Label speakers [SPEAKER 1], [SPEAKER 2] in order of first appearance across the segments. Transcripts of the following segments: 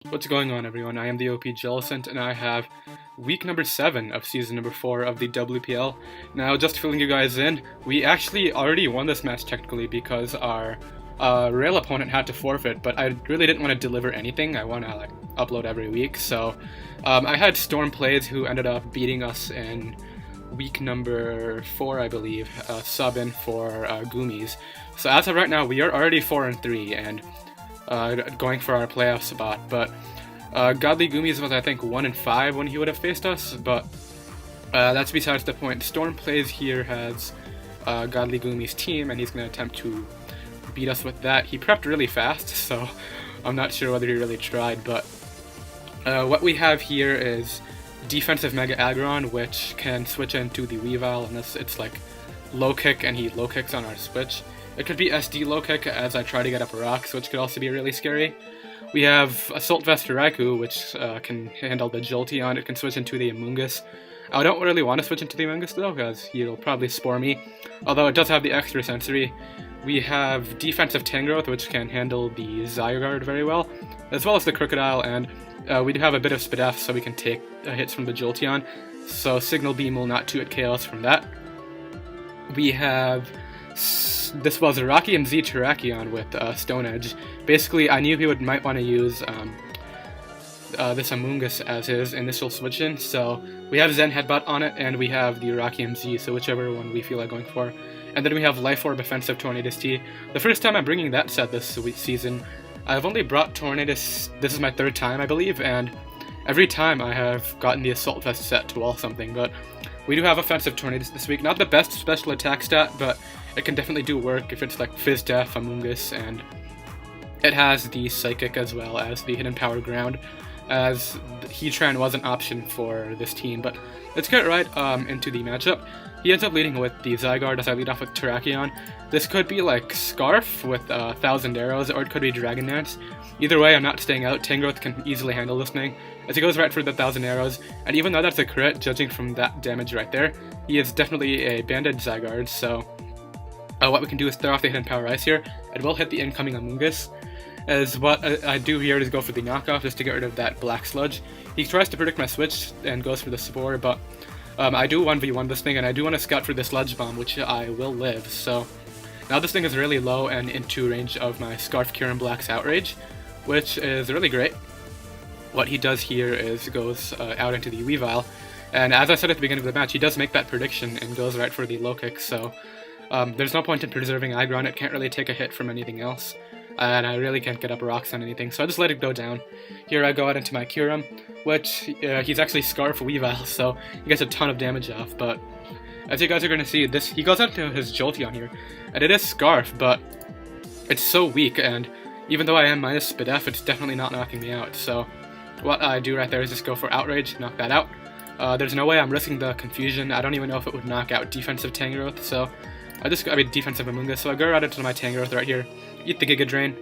[SPEAKER 1] What's going on, everyone? I am the OPJellicent, and I have week number 7 of season number 4 of the WPL. Now, just filling you guys in, we actually already won this match technically because our rail opponent had to forfeit, but I really didn't want to deliver anything. I want to upload every week, so I had Storm Plays who ended up beating us in week number 4, I believe, sub-in for Goomies. So as of right now, we are already 4-3 and going for our playoff spot, but Godly Goomies was, I think, 1-5 when he would have faced us, but that's besides the point. Storm Plays here has Godly Goomies' team, and he's going to attempt to beat us with that. He prepped really fast, so I'm not sure whether he really tried, but what we have here is defensive Mega Aggron, which can switch into the Weavile unless it's like low kick and he low kicks on our switch. It could be SD low kick as I try to get up rocks, which could also be really scary. We have Assault Vest Raikou, which can handle the Jolteon. It can switch into the Amoonguss. I don't really want to switch into the Amoonguss though, because he'll probably spore me, although it does have the extra sensory. We have defensive Tangrowth, which can handle the Zygarde very well, as well as the Crocodile, and we do have a bit of Spadef, so we can take hits from the Jolteon, so Signal Beam will not 2-hit KOs from that. We have... This was Rocky and Z Terrakion with Stone Edge. Basically, I knew he might want to use this Amoonguss as his initial switch-in, so we have Zen Headbutt on it, and we have the Rocky MZ, so whichever one we feel like going for. And then we have Life Orb Offensive Tornadus T. The first time I'm bringing that set this season. I've only brought Tornadus, this is my 3rd time, I believe, and every time I have gotten the Assault Vest set to wall something, but we do have Offensive Tornadus this week. Not the best special attack stat, but it can definitely do work if it's like Fizz Def, Amoonguss, and it has the Psychic as well as the Hidden Power Ground, as Heatran was an option for this team, but let's get right into the matchup. He ends up leading with the Zygarde as I lead off with Terrakion. This could be like Scarf with 1,000 arrows, or it could be Dragon Dance. Either way, I'm not staying out. Tangrowth can easily handle this thing, as he goes right for the 1,000 arrows, and even though that's a crit, judging from that damage right there, he is definitely a banded Zygarde, so what we can do is throw off the Hidden Power Ice here, and we'll hit the incoming Amoonguss. As what I do here is go for the knockoff just to get rid of that Black Sludge. He tries to predict my switch and goes for the Spore, but I do 1v1 this thing, and I do want to scout for the Sludge Bomb, which I will live, so now this thing is really low and into range of my Scarf Kyurem Black's Outrage, which is really great. What he does here is goes out into the Weavile, and as I said at the beginning of the match, he does make that prediction and goes right for the low kick, so there's no point in preserving Aggron. It can't really take a hit from anything else, and I really can't get up rocks on anything, so I just let it go down. Here I go out into my Kyurem, which he's actually Scarf Weavile, so he gets a ton of damage off, but as you guys are going to see, he goes out to his Jolteon here, and it is Scarf, but it's so weak, and even though I am minus Spadef, it's definitely not knocking me out, so what I do right there is just go for Outrage, knock that out. There's no way I'm risking the confusion. I don't even know if it would knock out defensive Tangrowth, so defensive Amoonguss, so I go right into my Tangrowth right here, eat the Giga Drain,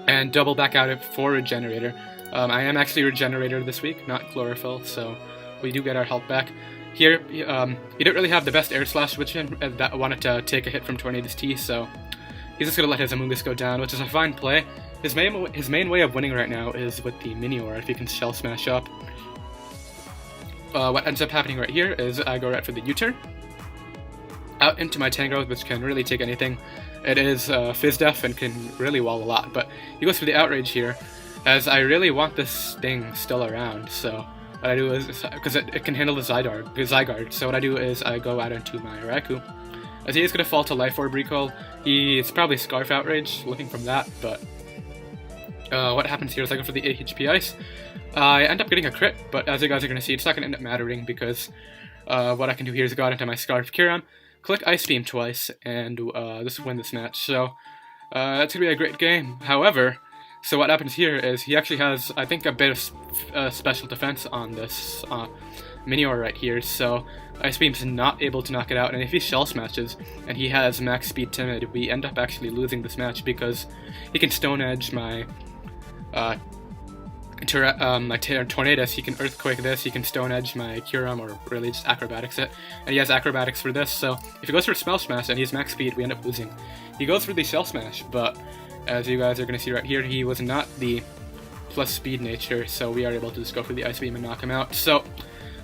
[SPEAKER 1] and double back out it for Regenerator. I am actually Regenerator this week, not Chlorophyll, so we do get our health back. Here, he didn't really have the best Air Slash switch in that wanted to take a hit from Tornadus T, so he's just going to let his Amoonguss go down, which is a fine play. His main way of winning right now is with the Minior, if he can Shell Smash up. What ends up happening right here is I go right for the U-turn, out into my Tangrowth, which can really take anything. It is Fizz Def and can really wall a lot, but he goes for the Outrage here, as I really want this thing still around, so what I do is, because it can handle the Zygarde, so what I do is I go out into my Raikou. As he is going to fall to Life Orb Recall, it's probably Scarf Outrage, looking from that, but what happens here is I go for the 8 HP Ice. I end up getting a crit, but as you guys are going to see, it's not going to end up mattering, because what I can do here is go out into my Scarf Kyurem, click Ice Beam twice, and just win this match, so it's going to be a great game. However, so what happens here is he actually has, I think, a bit of special defense on this Minior right here, so Ice Beam's not able to knock it out, and if he Shell Smashes, and he has Max Speed Timid, we end up actually losing this match, because he can Stone Edge my Tornadus, he can Earthquake this, he can Stone Edge my Kyurem, or really just Acrobatics it, and he has Acrobatics for this, so if he goes for Spell Smash and he's max speed, we end up losing. He goes for the Shell Smash, but as you guys are going to see right here, he was not the plus speed nature, so we are able to just go for the Ice Beam and knock him out. So,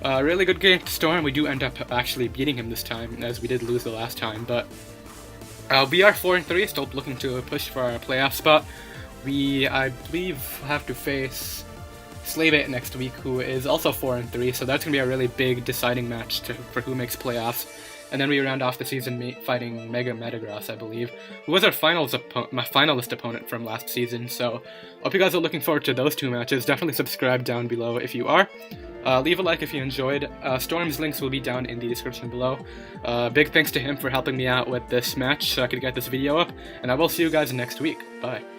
[SPEAKER 1] really good game to Storm. We do end up actually beating him this time, as we did lose the last time, but we are 4-3, still looking to push for our playoff spot. We, I believe, have to face Slave8 next week, who is also 4-3, so that's going to be a really big deciding match for who makes playoffs. And then we round off the season fighting Mega Metagross, I believe, who was our finalist opponent from last season. So, hope you guys are looking forward to those two matches. Definitely subscribe down below if you are. Leave a like if you enjoyed. Storm's links will be down in the description below. Big thanks to him for helping me out with this match so I could get this video up, and I will see you guys next week. Bye.